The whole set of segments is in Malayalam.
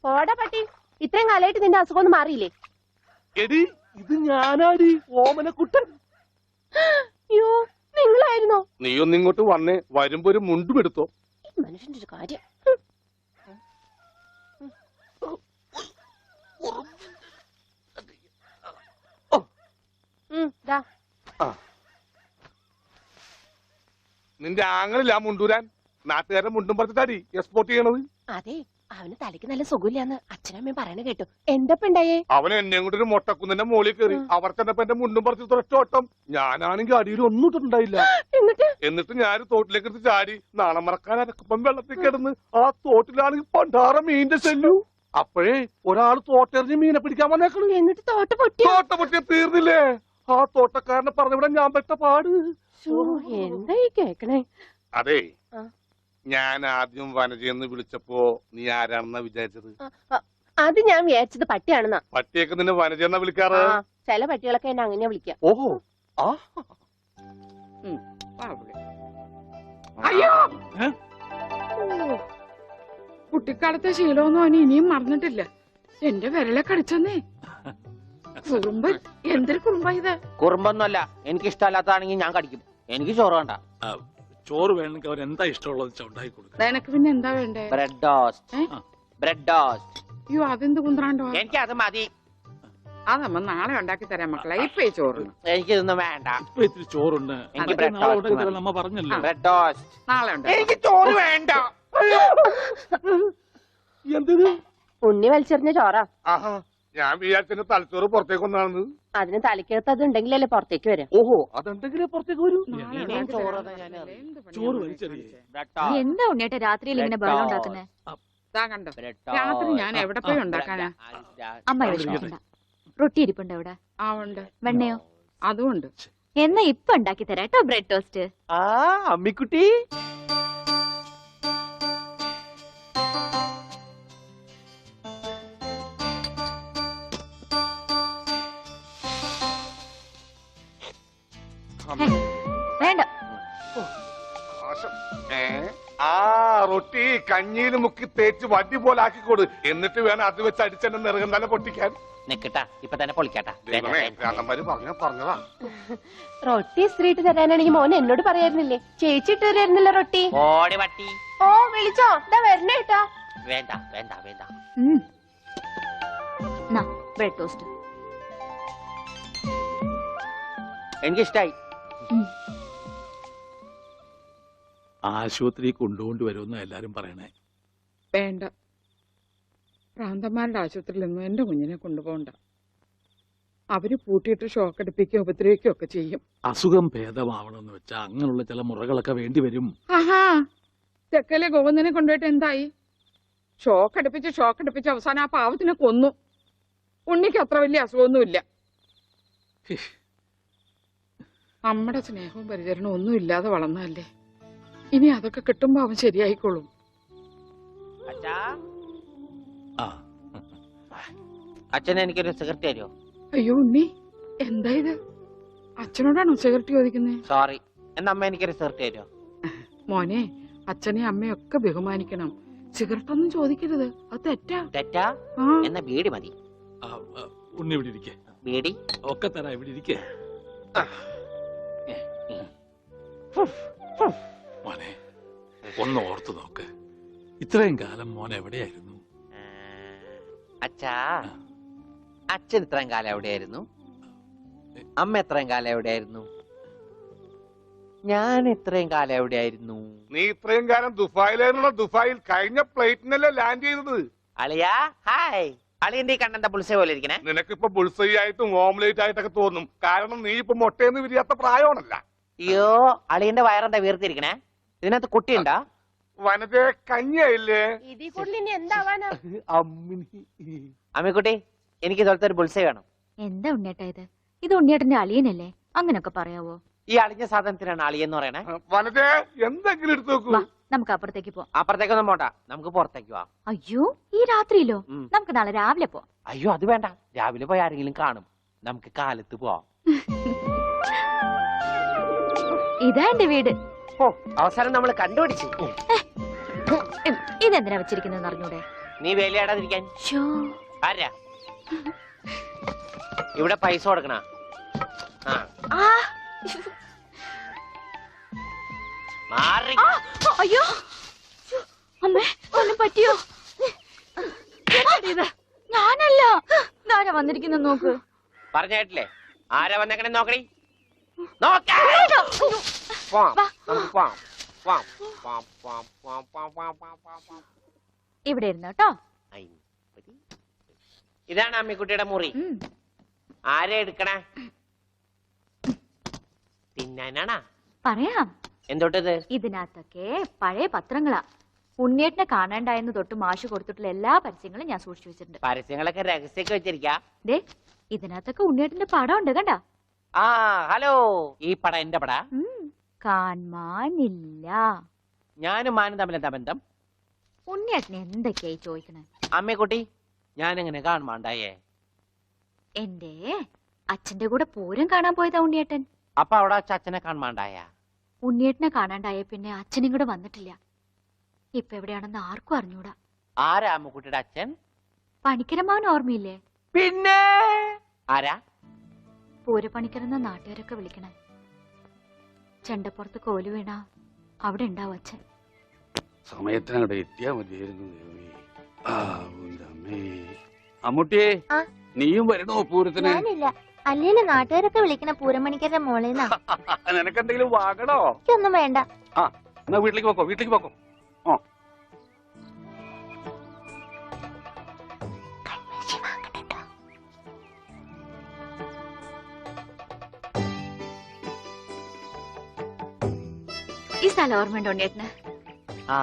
പോടാ പട്ടി, ഇത്രയും കാലമായിട്ട് നിന്റെ അസുഖം ഒന്നും മാറിയില്ലേ? എടി ഇത് ഞാനാടി, ഓമനക്കുട്ടൻ. അയ്യോ, നിങ്ങളായിരുന്നോ? നീ ഒന്നിങ്ങോട്ട് വന്നേ, വരുമ്പോ ഒരു മുണ്ടും എടുത്തോ. മനുഷ്യന്റെ ഒരു കാര്യം. നിന്റെ ആങ്ങളില്ല മുണ്ടൂരാൻ, നാട്ടുകാരെ മുണ്ടും പറിച്ചിട്ടാടി എക്സ്പോർട്ട് ചെയ്യണത്. അതെ, അവന് തലയ്ക്ക് നല്ല സുഖമില്ലാന്ന് അച്ഛനമ്മയും പറയണ കേട്ടു. എന്തപ്പ ഉണ്ടായേ? അവൻ എന്നെ കൊണ്ട് ഒരു മൊട്ടക്കുന്നിന്റെ മോളിൽ കയറി, അവർ ചെന്നപ്പോ എന്റെ മുണ്ടും പറിച്ച് ഒറ്റ ഓട്ടം. ഞാനാണെങ്കിൽ അടിയിൽ ഒന്നും ഇട്ടിട്ടുണ്ടായില്ല. എന്നിട്ട് ഞാൻ തോട്ടിലേക്ക് എടുത്ത് ചാടി, നാണം മറക്കാൻ അരക്കപ്പം വെള്ളത്തിൽ കിടന്ന് ആ തോട്ടിലാണെങ്കിൽ പണ്ടാറ മീനിന്റെ ചെല്ലു. അപ്പോഴേ ഒരാൾ തോട്ടെറിഞ്ഞ് മീനെ പിടിക്കാൻ വന്നേക്കണു. എന്നിട്ട് തോട്ട പൊട്ടിയ തീർന്നില്ലേ? ആ തോട്ടക്കാരനെ പറഞ്ഞവിടെ ഞാൻ പെട്ട പാട്. എന്തായി കേക്കണേ? അതെ, ഞാൻ ആദ്യം വനജയെന്ന് വിളിച്ചപ്പോ നീ ആരാണെന്നാ വിചാരിച്ചത്? അത് ഞാൻ വിചാരിച്ചത് പട്ടിയാണെന്നാ. പട്ടിയൊക്കെ നിന്നെ വനജയെന്നാ വിളിക്കാറ്? ചില പട്ടികളൊക്കെ എന്നെ അങ്ങനെയാ വിളിക്കാം. ഓഹോ, ആ അയ്യോ, കുട്ടിക്കാലത്തെ ശീലമൊന്നും അവന് ഇനിയും മറന്നിട്ടില്ല. എന്റെ വിരലെ കടിച്ചെന്നേ. കുറുമ്പ്, എന്തൊരു കുറുമ്പ ഇത്? കുറുമ്പൊന്നുമല്ല, എനിക്ക് ഇഷ്ടമല്ലാത്തതാണെങ്കിൽ ഞാൻ കടിക്കും. എനിക്ക് ചോറ് വേണ്ട. ചോറ് വേണമെങ്കിൽ അവർ എന്താ ഇഷ്ടമുള്ളത് ഉണ്ടാക്കി കൊടുക്കും. നിനക്ക് പിന്നെ എന്താ വേണ്ടേ? Bread toast. Bread toast. അയ്യോ, അതെന്ത് കുന്ത്രാണ്ടോ? എനിക്ക് അത് മതി. അതമ്മ നാളെ ഉണ്ടാക്കി തരാം മക്കളെ. ഇപ്പൊ ചോറിന് എനിക്കിതൊന്നും വേണ്ട. ഇപ്പൊ ഇത്തിരി ചോറുണ്ട്, എനിക്ക് ബ്രെഡ് ടോസ്റ്റ്. നമ്മ പറഞ്ഞല്ലോ. ബ്രെഡ് ടോസ്റ്റ് നാളെ ഉണ്ട്. എനിക്ക് ചോറ് വേണ്ട. എന്തിന്? ഉണ്ണി വലിച്ചെറിഞ്ഞ ചോറാ. ആഹാ, ഞാൻ വിചാരിച്ചെന്റെ തലച്ചോറ് പുറത്തേക്ക് ഒന്നാണെന്ന്. അതിന് തലയ്ക്കകത്ത് അത് ഉണ്ടെങ്കിലല്ലേ പുറത്തേക്ക് വരാം. ഓഹോ, അതുണ്ടെങ്കിലേ പുറത്തേക്ക് വരൂ. ചോറ് വലിച്ചെറിയേ. എന്താ ഉണ്ണിയേട്ട രാത്രിയിൽ ഇങ്ങനെ ബഹളം ഉണ്ടാക്കുന്നേ? കണ്ടോ, രാത്രി ഞാൻ എവിടെ പോയി ഉണ്ടാക്കാനാ? അമ്മ വിഷമിക്കണ്ട, റൊട്ടി ഇരിപ്പുണ്ട് അവിടെ. ആ ഉണ്ട്. വെണ്ണയോ? അതും ഉണ്ട്. എന്നാ ഇപ്പൊ ഉണ്ടാക്കി തരാം കേട്ടോ ബ്രെഡ് ടോസ്റ്റ്. ആ അമ്മിക്കുട്ടി, വേണ്ട. ആ റൊട്ടി കഞ്ഞിയിൽ മുക്കി തേച്ച് വടി പോലെ ആക്കിക്കോട്. എന്നിട്ട് വേണം അത് വെച്ച് അടിച്ചെന്നെ നിറകം തന്നെ പൊട്ടിക്കാൻ. നിക്കട്ടാ, ഇപ്പൊ തന്നെ പൊളിക്കട്ടാ. പറഞ്ഞതാ. റൊട്ടി സ്ത്രീട്ട് തരാനാണെങ്കിൽ മോൻ എന്നോട് പറയായിരുന്നില്ലേ? ചേച്ചി ഇട്ട് തരായിരുന്നില്ല റൊട്ടി. ഓടി പട്ടി. ഓ, വിളിച്ചോ? ഇതാ വരണേട്ടാ. വേണ്ട വേണ്ട വേണ്ട. ബ്രെഡ് ടോസ്റ്റ് എനിക്കിഷ്ടായി. ആശുപത്രി കൊണ്ടുകൊണ്ട് വരുമെന്ന് എല്ലാരും പറയണേ. വേണ്ട, പ്രാന്തന്മാരുടെ ആശുപത്രിയിൽ നിന്നും എന്റെ കുഞ്ഞിനെ കൊണ്ടുപോകണ്ട. അവര് പൂട്ടിയിട്ട് ഷോക്ക് അടിപ്പിക്കുകയോ ഉപദ്രവിക്കുകയോ ഒക്കെ ചെയ്യും. അസുഖം ഭേദമാവണമെന്ന് വെച്ചാ അങ്ങനെയുള്ള ചില മുറകളൊക്കെ വേണ്ടി വരും. ആഹാ, തെക്കലെ ഗോവിന്ദനെ കൊണ്ടുപോയിട്ട് എന്തായി? ഷോക്ക് അടുപ്പിച്ച് അവസാനം ആ പാവത്തിനെ കൊന്നു. ഉണ്ണിക്ക് അത്ര വലിയ അസുഖമൊന്നുമില്ല. നമ്മുടെ സ്നേഹവും പരിചരണവും ഒന്നും ഇല്ലാതെ വളർന്നതല്ലേ. ഇനി അതൊക്കെ കിട്ടുമ്പോ അവൻ ശരിയായിക്കോളും. അച്ഛൻ എനിക്കൊരു സിഗരറ്റ് തരുമോ? അയ്യോ ഉണ്ണി, എന്താ ഇത്? അച്ഛനോടാണോ സിഗരറ്റ് ചോദിക്കുന്നേ? സോറി, എന്നാ അമ്മ എനിക്കൊരു സിഗരറ്റ് തരുമോ? മോനെ, അച്ഛനെ അമ്മയൊക്കെ ബഹുമാനിക്കണം. സിഗരറ്റ് ഒന്നും ചോദിക്കരുത്, അത് തെറ്റാ. തെറ്റാ? എന്നാ ബീഡി മതി. ഉണ്ണി ഇവിടെ ഇരിക്കേ. ബീഡി ഒക്കെ തരാ, ഇവിടെ ഇരിക്കേ. മോനെ, ഒന്ന് ഓർത്തു നോക്ക്, ഇത്രയും കാലം മോൻ എവിടെയായിരുന്നു? അച്ഛാ, അച്ഛൻ ഇത്രയും കാലം എവിടെയായിരുന്നു? അമ്മ എത്രയും കാലം എവിടെയായിരുന്നു? ഞാൻ ഇത്രയും കാലം എവിടെയായിരുന്നു? നീ ഇത്രയും കാലം ദുബായിലായിരുന്നുള്ള. ദുബായിൽ കഴിഞ്ഞ പ്ലേറ്റിനല്ലേ ലാൻഡ് ചെയ്തത്. അളിയാ ഹായ്. അളിയന്റെ ഈ കണ്ണെന്താ പുളിസ പോലെ ഇരിക്കണേ? നിനക്കിപ്പോ ബുൾസൈ ആയിട്ടും ഓംലേറ്റ് ആയിട്ടൊക്കെ തോന്നും. കാരണം നീ ഇപ്പൊ മുട്ടയെന്ന് വിരിയാത്ത പ്രായമാണല്ല. അയ്യോ, അളിയന്റെ വയറെന്താ വീർത്തിരിക്കണേ? ഇതിനകത്ത് കുട്ടിയുണ്ടാ? വനജെ കഞ്ഞിയായില്ലേ? ഇതിൽ കൂടുതൽ ഇനി എന്താവാനാ? അമ്മിക്കുട്ടി, എനിക്ക് ഇതുപോലത്തെ ഒരു ബുൾസൈ വേണം. എന്താ ഉണ്ണിയേട്ട ഇത്? ഇത് ഉണ്ണിയേട്ടന്റെ അളിയനല്ലേ? അങ്ങനൊക്കെ പറയാവോ? ഈ അളിഞ്ഞ സാധനത്തിനാണ് അളിയെന്ന് പറയണേ. വനജെ എന്തെങ്കിലും എടുത്തു നോക്കൂ. നമുക്ക് അപ്പുറത്തേക്ക് പോവാം. അപ്പുറത്തേക്കൊന്നും പോണ്ട, നമുക്ക് പുറത്തേക്ക് പോവാം. അയ്യോ, ഈ രാത്രിയിലോ? നമുക്ക് നാളെ രാവിലെ പോവാം. അയ്യോ, അത് വേണ്ട, രാവിലെ പോയി ആരെങ്കിലും കാണും. നമുക്ക് കാലത്ത് പോവാം. ഇതാ എന്റെ വീട്. അവസാനം നമ്മൾ കണ്ടുപിടിച്ചു. ഇതെന്തിനാ വെച്ചിരിക്കുന്നത് അറിഞ്ഞൂടെ? നീ വേലയാടാതിരിക്കാൻ ശ്ശോ. ആരാ ഇവിടെ പൈസ കൊടുക്കണ? ആ ആ, മാറി. ആ, അയ്യോ അമ്മേ, ഒന്നും പറ്റിയോ? ഇത് ഞാനല്ല, ഇതാരാ വന്നിരിക്കുന്ന നോക്ക്. പറഞ്ഞിട്ടില്ലേ ആരാ വന്നേക്കണേ നോക്കണേ. നോക്കാം. പോവാം, നമുക്ക് പോവാം. പോവാം, പോവാം, പോവാം, പോവാം, പോവാം, പോവാം, പോവാം, പോവാം, പോവാം. ഇവിടെ ഇരുന്നു കേട്ടോ. ഐ, ഇതാണ് അമ്മിക്കുട്ടിയുടെ മുറി. ആരെ എടുക്കണേ? തിന്നാനാണാ? പറയാം. എന്തോട്ടത്? ഇതിനകത്തൊക്കെ പഴയ പത്രങ്ങളാ. ഉണ്ണിയേട്ടനെ കാണാണ്ടായെന്ന് തൊട്ട് മാഷ് കൊടുത്തിട്ടുള്ള എല്ലാ പരസ്യങ്ങളും ഞാൻ സൂക്ഷിച്ചു വെച്ചിട്ടുണ്ട്. പരസ്യങ്ങളൊക്കെ രഹസ്യൊക്കെ വെച്ചിരിക്കാ. ദേ, ഇതിനകത്തൊക്കെ ഉണ്ണിയേട്ടന്റെ പടം ഉണ്ട് കണ്ട. ആ ഹലോ, ഈ പട എന്റെ പട. കാണാനില്ല. ഞാനും മാനും തമ്മിൽ എന്താ ബന്ധം? ഉണ്ണിയേട്ടനെ എന്തൊക്കെയായി ചോദിക്കണേ? അമ്മക്കുട്ടി, ഞാനെങ്ങനെ കാണുമാണ്ടായേ? എന്റെ അച്ഛന്റെ കൂടെ പൂരം കാണാൻ പോയതാ ഉണ്ണിയേട്ടൻ. അപ്പൊ അവിടെ അച്ഛനെ കാണുമാണ്ടായ? ഉണ്ണിയേട്ടനെ കാണാണ്ടായ പിന്നെ അച്ഛനും കൂടെ വന്നിട്ടില്ല. ഇപ്പൊ എവിടെയാണെന്ന് ആർക്കും അറിഞ്ഞൂടാ. ആരാ അമ്മക്കുട്ടിയുടെ അച്ഛൻ? പണിക്കരമാവൻ ഓർമ്മയില്ലേ? പിന്നെ ആരാ? പൂരപ്പണിക്കരെന്ന നാട്ടുകാരൊക്കെ വിളിക്കണേ. ചെണ്ടപ്പുറത്ത് കോല് വീണ അവിടെ ഉണ്ടാവും അച്ഛൻ. സമയത്തിനവിടെ എത്തിയാ മതിയായിരുന്നു. അമ്മൂട്ടിയെ, നീയും വരണോ പൂരത്തിന്? ഞാനില്ല. അല്ലേലും നാട്ടുകാരൊക്കെ വിളിക്കണ പൂരമണിക്കരുടെ മോളേന്നാ. നിനക്കെന്തെങ്കിലും വാങ്ങണോ? എനിക്കൊന്നും വേണ്ട. ആ, എന്നാ വീട്ടിലേക്ക് പോക്കോ, വീട്ടിലേക്ക് പോക്കോ. ഓ, ഈ സ്ഥലം ഓർമ്മയുണ്ടോ ഉണ്ണിയേട്ടന്? ആ,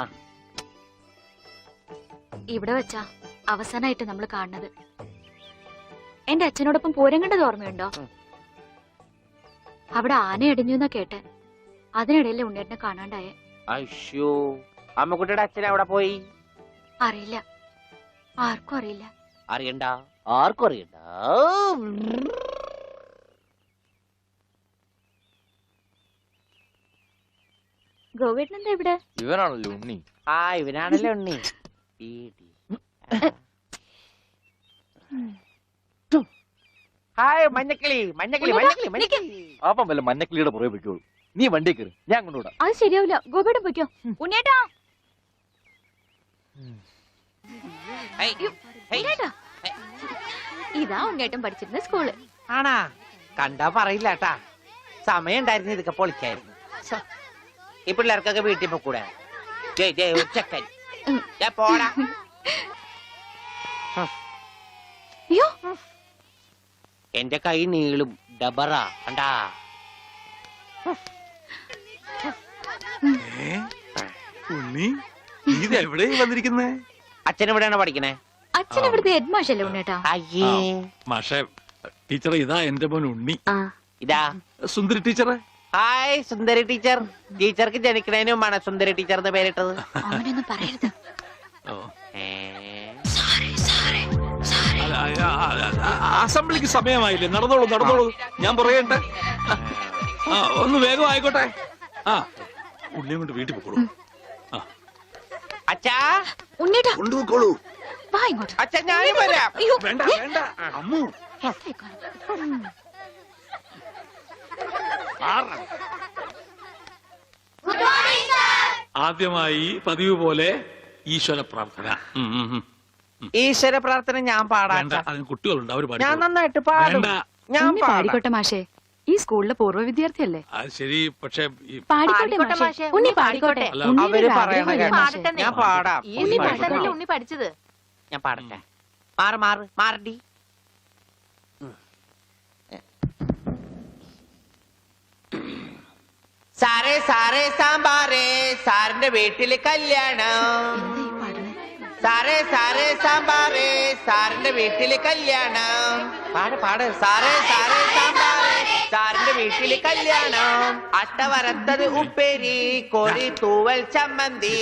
ഇവിടെ വെച്ചാ അവസാനായിട്ട് നമ്മൾ കാണുന്നത്. എന്റെ അച്ഛനോടൊപ്പം പൂരം കണ്ടത് ഓർമ്മയുണ്ടോ? അവിടെ ആന ഇടിഞ്ഞു എന്നാ കേട്ടെ. അതിനിടയിലെ ഉണ്ണിയേട്ടനെ കാണാണ്ടായേ. അയ്യോ, അമ്മക്കുട്ടിയുടെ അച്ഛൻ അവിടെ പോയി? അറിയില്ല, ആർക്കും അറിയില്ല. അറിയണ്ട, ആർക്കും അറിയണ്ട. ഗോവേട്ടൻ എന്താ ഇവിടെ? ഇവനാണല്ലോ ഉണ്ണി. ആ, ഇവനാണല്ലോ ഉണ്ണി. ഹായ് മഞ്ഞക്കിളി, മഞ്ഞക്കിളി, മഞ്ഞക്കിളി, മഞ്ഞക്കിളി. അപ്പം വല്ല മഞ്ഞക്കിളിയുടെ പുറകെ പൊയ്ക്കോളൂ. നീ വണ്ടി കയറി, ഞാൻ കൊണ്ടുവിടാം. അത് ശരിയാവില്ല. ഗോവേട്ടൻ പൊയ്ക്കോ. ഉണ്ണിയേട്ടാ, ഹേയ്, ഹേയ്. ഉണ്ണിയേട്ടാ. ഇതാ ഉണ്ണിയേട്ടൻ പഠിച്ചിരുന്ന സ്കൂള്. ആണാ? കണ്ടാ പറയില്ല കേട്ടാ. സമയം ഉണ്ടായിരുന്നു ഇതൊക്കെ പൊളിക്കായിരുന്നു. ഈ പിള്ളേർക്കൊക്കെ വീട്ടിൽ പോക്കൂടെ? ചെക്കൻ പോടാ. അയ്യോ, എന്റെ കൈ നീളും. ഡബറ കണ്ടാ? ഉണ്ണി, നീ എവിടെ വന്നിരിക്കുന്നേ? അച്ഛൻ എവിടെയാണ് പഠിക്കണേ? അച്ഛൻ ഇവിടുത്തെ ഹെഡ് മാഷല്ലേ ഉണ്ണിയേട്ടാ? അയ്യേ, മാഷേ, ടീച്ചറെ, ഇതാ എന്റെ മോൻ ഉണ്ണി. ഇതാ സുന്ദരി ടീച്ചറെ. ഹായ് സുന്ദരി ടീച്ചർ. ടീച്ചർക്ക് ജനിക്കണേന് മുമ്പാണ് സുന്ദരി ടീച്ചർ എന്ന് പേരിട്ടത്. അവനൊന്നും പറയരുത്. ഓ, ഏ? അസംബ്ലിക്ക് സമയമായില്ലേ? നടന്നോളൂ, നടന്നോളൂ, ഞാൻ പറയട്ടെ. ഒന്ന് വേഗം ആയിക്കോട്ടെ. ആ, ഉള്ളിയും കൊണ്ട് വീട്ടിൽ പോക്കോളൂ. അച്ഛാ, ഉണ്ണിയേട്ടാ, കൊണ്ടുപോക്കോളൂ. വാ ഇങ്ങോട്ട്. അച്ഛൻ ഞാനും വരാം. അയ്യോ, വേണ്ട, വേണ്ട, അമ്മു. ആദ്യമായി പതിവ് പോലെ ഈശ്വര പ്രാർത്ഥന. ഈശ്വര പ്രാർത്ഥന ഞാൻ പാടാം. വേണ്ട, അതിന് കുട്ടികളുണ്ട്, അവര് ഞാൻ പാടി. നന്നായിട്ട് പാടും. വേണ്ട, ഞാൻ പാടാം. പാടിക്കോട്ടെ മാഷേ, ഈ സ്കൂളിലെ പൂർവ്വ വിദ്യാർത്ഥിയല്ലേ? അത് ശരി, പക്ഷെ പാടിക്കോട്ടെ മാഷേ, ഉണ്ണി പാടിക്കോട്ടെ. അല്ല, അവര് പറയണ കേട്ടോ. ഞാൻ പാടാം. ഉണ്ണി പാടല്ലേ ഉണ്ണി പഠിച്ചത്? ഞാൻ പാടട്ടെ. മാറ് മാറ് മാറടി. സാറേ സാറേ സാമ്പാറേ, സാറിന്റെ വീട്ടില് കല്യാണം. സാറേ സാറേ സാമ്പാറേ, സാറിന്റെ വീട്ടില് കല്യാണം. പാട് പാട്. സാറേ സാറേ സാമ്പാറേ, സാറിന്റെ വീട്ടില് കല്യാണം. അട്ട വരത്തത് ഉപ്പേരി, കോഴി തൂവൽ ചമ്മന്തി.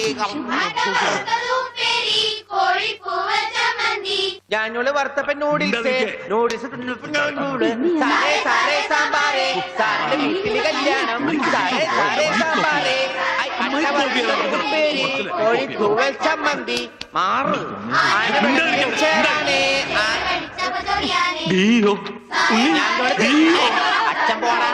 ഞാനോള് വറുത്തപ്പൻ നൂഡിൽസ്, നൂഡിൽസ്. സാറേ സാറേ സാമ്പാറേ, സാറിന്റെ വീട്ടില് കല്യാണം. സാറേ സാറേ സാമ്പാറേ. കോഴിത്തൂവൽ ചമ്മന്തി മാറ് അച്ഛൻ പോടാ.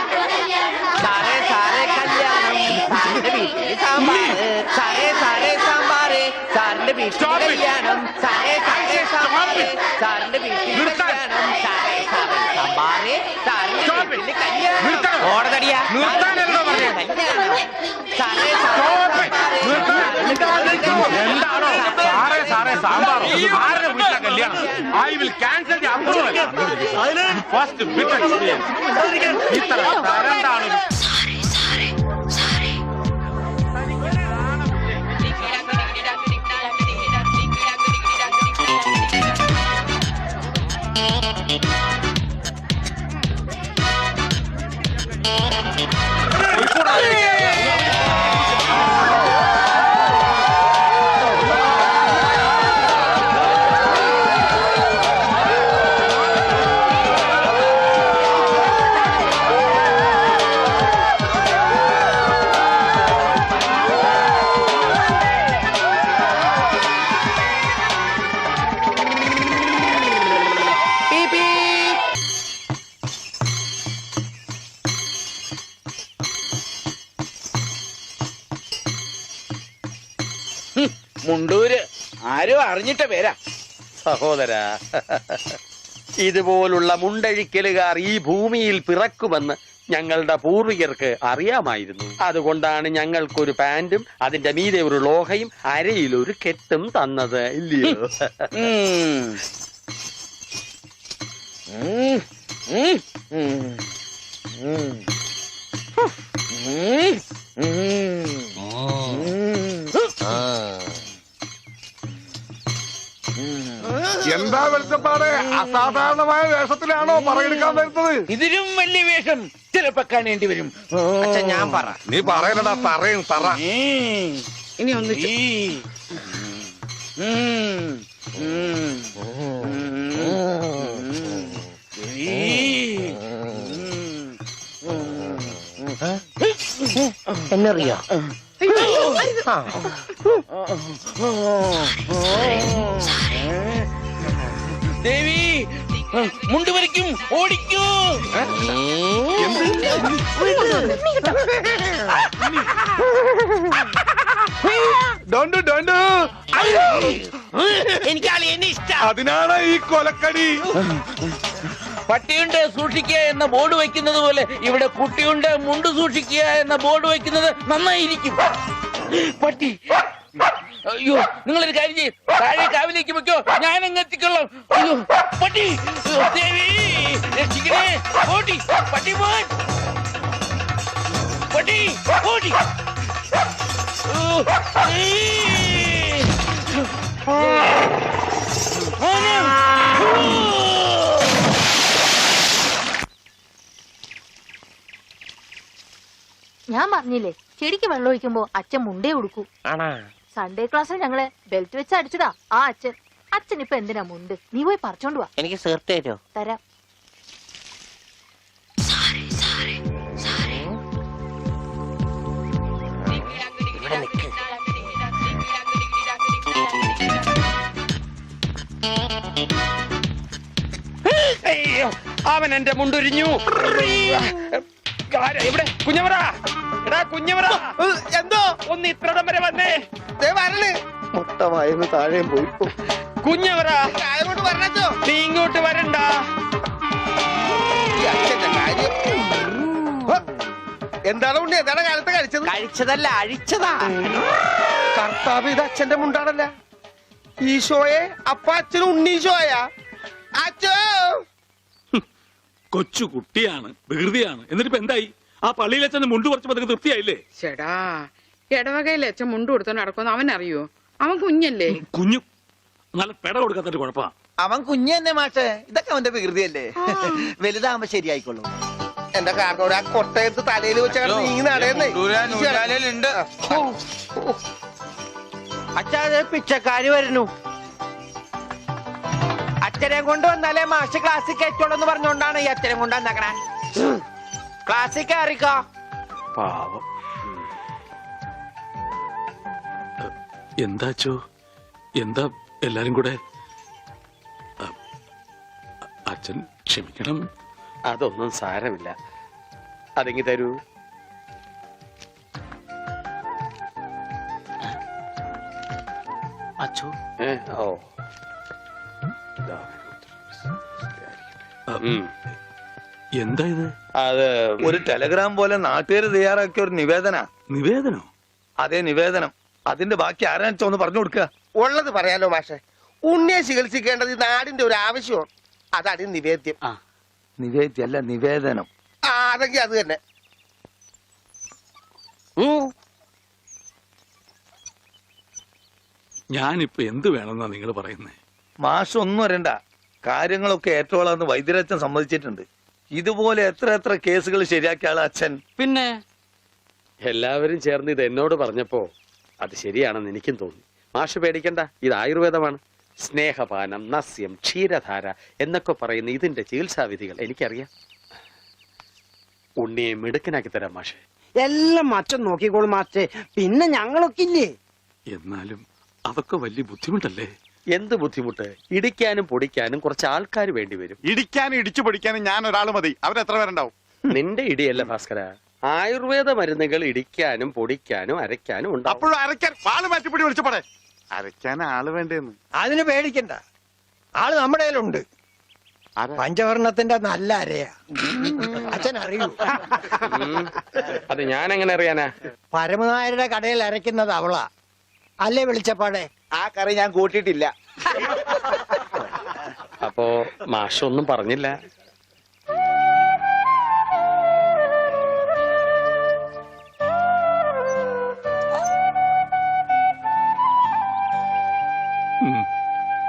സാറേ സാറേ കല്യാണം സാറിന്റെ വീട്ടിൽ സാമ്പാറ്. സാറേ സാറേ സാമ്പാറ് സാറിന്റെ വീട്ടിൽ കല്യാണം. സാറേ സാറേ സാമ്പാറ് സാറിന്റെ വീട്ടിൽ കല്യാണം. സാറേ സാറേ സാമ്പാറ് സാറിന്റെ വീട്ടിൽ കല്യാണം. ഓടതടിയാ എന്താണോ സാറേ സാറേ സാമ്പാർ ആരുടെ വീട്ടിലെ കല്യാണം? I will cancel the approval. First bit experience. ഇത്ര തരണ്ടാണ്. മുണ്ടൂര് ആരും അറിഞ്ഞിട്ട പേരാ. സഹോദര, ഇതുപോലുള്ള മുണ്ടഴിക്കലുകാർ ഈ ഭൂമിയിൽ പിറക്കുമെന്ന് ഞങ്ങളുടെ പൂർവികർക്ക് അറിയാമായിരുന്നു. അതുകൊണ്ടാണ് ഞങ്ങൾക്കൊരു പാന്റും അതിന്റെ മീതെ ഒരു ലോഹയും അരയിൽ ഒരു കെട്ടും തന്നത്, ഇല്ലയോ? എന്താ വെളിച്ചപ്പാട്? അസാധാരണമായ വേഷത്തിലാണോ പറയെടുക്കാൻ വരുന്നത്? ഇതിലും വലിയ വേഷം ചിലപ്പോ കാണേണ്ടി വരും. അച്ഛൻ ഞാൻ പറ. നീ പറയലടാ, പറയും പറ. ഇനി ഒന്ന് എന്നറിയോ? ദേവി മുണ്ട് വരയ്ക്കും, ഓടിക്കൂ. എനിക്ക് അളിയനെ ഇഷ്ടം. അതിനാണ് ഈ കൊലക്കടി. പട്ടിയുണ്ട് സൂക്ഷിക്കുക എന്ന ബോർഡ് വയ്ക്കുന്നത് പോലെ ഇവിടെ കുട്ടിയുണ്ട് മുണ്ട് സൂക്ഷിക്കുക എന്ന ബോർഡ് വയ്ക്കുന്നത് നന്നായിരിക്കും. പട്ടി, അയ്യോ, നിങ്ങളൊരു കാര്യം ചെയ്യും, താഴെ കാവിലേക്ക് വെക്കോ, ഞാൻ അങ്ങ് എത്തിക്കൊള്ളാം. അയ്യോ പട്ടി, ദേവി രക്ഷിക്കണേ. ഓടി പട്ടി, പോൻ പട്ടി, ഓടി. ഞാൻ പറഞ്ഞില്ലേ, ചെടിക്ക് വെള്ളം ഒഴിക്കുമ്പോ അച്ഛൻ മുണ്ടേ ഉടുക്കൂ. സൺഡേ ക്ലാസ്സിൽ ഞങ്ങളെ ബെൽറ്റ് വെച്ച് അടിച്ചതാ ആ അച്ഛൻ. അച്ഛൻ ഇപ്പൊ എന്തിനാ മുണ്ട്? നീ പോയി പറിച്ചോണ്ട് വാ. എനിക്ക് സേർട്ട് തരോ? തരാം. ഇവിടെ നിൽക്ക്. അയ്യോ, അവൻ എന്റെ മുണ്ടൊരിഞ്ഞു. ഇവിടെ കുഞ്ഞവറ, എടാ കുഞ്ഞവറ, എന്തോ ഒന്ന് ഇത്രടം വരെ വന്നേ. വരണ് മൊത്തമായിരുന്നു താഴെയും പോയി. കുഞ്ഞവറ, കൊണ്ട് വരണോ? നീ ഇങ്ങോട്ട് വരണ്ട. എന്താണ് ഉണ്ണി? എന്താണ് കാലത്ത് കഴിച്ചത്? കഴിച്ചതല്ല, അഴിച്ചതാ. കർത്താവ്, ഇത് അച്ഛന്റെ മുണ്ടാണല്ല. ഈശോയെ, അപ്പ അച്ഛനും ഉണ്ണീശോയാ? അച്ഛോ, കൊച്ചു കുട്ടിയാണ്, വികൃതിയാണ്. എന്നിട്ടിപ്പോ എന്തായി? ആ പള്ളിയിൽ അച്ഛൻ മുണ്ട് കുറച്ചപ്പോ നിങ്ങൾക്ക് തൃപ്തിയായില്ലേ? ചേടാ, ഇടവകയിൽ അച്ഛൻ മുണ്ട് കൊടുത്തോണ്ട് നടക്കുമെന്ന് അവൻ അറിയോ? അവൻ കുഞ്ഞല്ലേ? കുഞ്ഞു നല്ല പെട കൊടുക്കാത്തൊരു കുഴപ്പാ. അവൻ കുഞ്ഞു തന്നെ മാഷേ, ഇതൊക്കെ അവന്റെ വികൃതിയല്ലേ. വലുതാകുമ്പോ ശരിയായിക്കൊള്ളു. എന്റെ കാരണോട് ആ കൊട്ടയത്ത് തലയിൽ വെച്ചാണ് നീങ്ങി നടയുന്നേ. അച്ഛാ, പിച്ചക്കാര് വരുന്നു. അച്ഛനെ കൊണ്ട് വന്നാലേ മാഷ് ക്ലാസ്സിൽ കയറ്റോളെന്ന് പറഞ്ഞോണ്ടാണ് ഈ അച്ഛനെ കൊണ്ട് വന്നേക്കണേ. ക്ലാസ്സിൽ കയറിക്കോ. പാവം. എന്താച്ചോ എന്താ എല്ലാരും കൂടെ അച്ഛൻ ക്ഷമിക്കണം. അതൊന്നും സാരമില്ല. അതെങ്കി തരൂ. അച്ഛോ ഓ എന്താ ഇത്? അത് ഒരു ടെലഗ്രാം പോലെ നാട്ടുകാർ തയ്യാറാക്കിയ ഒരു നിവേദനോ? അതേ നിവേദനം. അതിന്റെ ബാക്കി ആരാണെന്ന് ഒന്ന് പറഞ്ഞു കൊടുക്കുക. ഉള്ളത് പറയാലോ മാഷെ. ഉണ്ണിയെ ചികിത്സിക്കേണ്ടത് ഈ നാടിന്റെ ഒരു ആവശ്യമാണ്. അതാണ് ഈ നിവേദ്യം. നിവേദ്യല്ല, നിവേദനം. അതെങ്കിൽ അത് തന്നെ. ഞാനിപ്പോ എന്ത് വേണമെന്നാ നിങ്ങൾ പറയുന്നേ? മാഷം ഒന്നും വരണ്ട. കാര്യങ്ങളൊക്കെ ഏറ്റോളാന്ന് വൈദ്യരച്ഛൻ സമ്മതിച്ചിട്ടുണ്ട്. ഇതുപോലെ എത്ര എത്ര കേസുകൾ ശരിയാക്കിയ ആളാ അച്ഛൻ. പിന്നെ എല്ലാവരും ചേർന്ന് ഇത് എന്നോട് പറഞ്ഞപ്പോ അത് ശരിയാണെന്ന് എനിക്കും തോന്നി. മാഷ് പേടിക്കണ്ട, ഇത് ആയുർവേദമാണ്. സ്നേഹപാനം, നസ്യം, ക്ഷീരധാര എന്നൊക്കെ പറയുന്ന ഇതിന്റെ ചികിത്സാവിധികൾ എനിക്കറിയാം. ഉണ്ണിയെ മിടുക്കനാക്കി തരാം മാഷെ. എല്ലാം അച്ഛൻ നോക്കിക്കോളും മാസ്റ്റേ. പിന്നെ ഞങ്ങളൊക്കെ ഇല്ലേ? എന്നാലും അതൊക്കെ വലിയ ബുദ്ധിമുട്ടല്ലേ? എന്ത് ബുദ്ധിമുട്ട്? ഇടിക്കാനും പൊടിക്കാനും കുറച്ച് ആൾക്കാർ വേണ്ടി വരും. ഇടിക്കാനും ഇടിച്ചു പൊടിക്കാനും ഞാൻ ഒരാൾ മതി. അവരെത്ര പേരുണ്ടാവും? നിന്റെ ഇടിയല്ല ഭാസ്കര, ആയുർവേദ മരുന്നുകൾ ഇടിക്കാനും പൊടിക്കാനും അരയ്ക്കാനും ഉണ്ടാവും. അപ്പോഴും അരയ്ക്കാൻ വാള് മാറ്റിപ്പിടി വിളിച്ചപ്പോടെ അരയ്ക്കാൻ ആള് വേണ്ടേന്ന്. അതിന് പേടിക്കണ്ട, ആള് നമ്മുടെ കയ്യിലുണ്ട്. പഞ്ചവർണത്തിന്റെ നല്ല അരയാ. അച്ഛൻ അറിയൂ? അത് ഞാൻ എങ്ങനെ അറിയാനാ? പരമനായരുടെ കടയിൽ അരയ്ക്കുന്നത് അവളാ. അല്ലേ വിളിച്ചപ്പാടെ? ആ കറി ഞാൻ കൂട്ടിയിട്ടില്ല. അപ്പോ മാഷൊന്നും പറഞ്ഞില്ല. ഉം.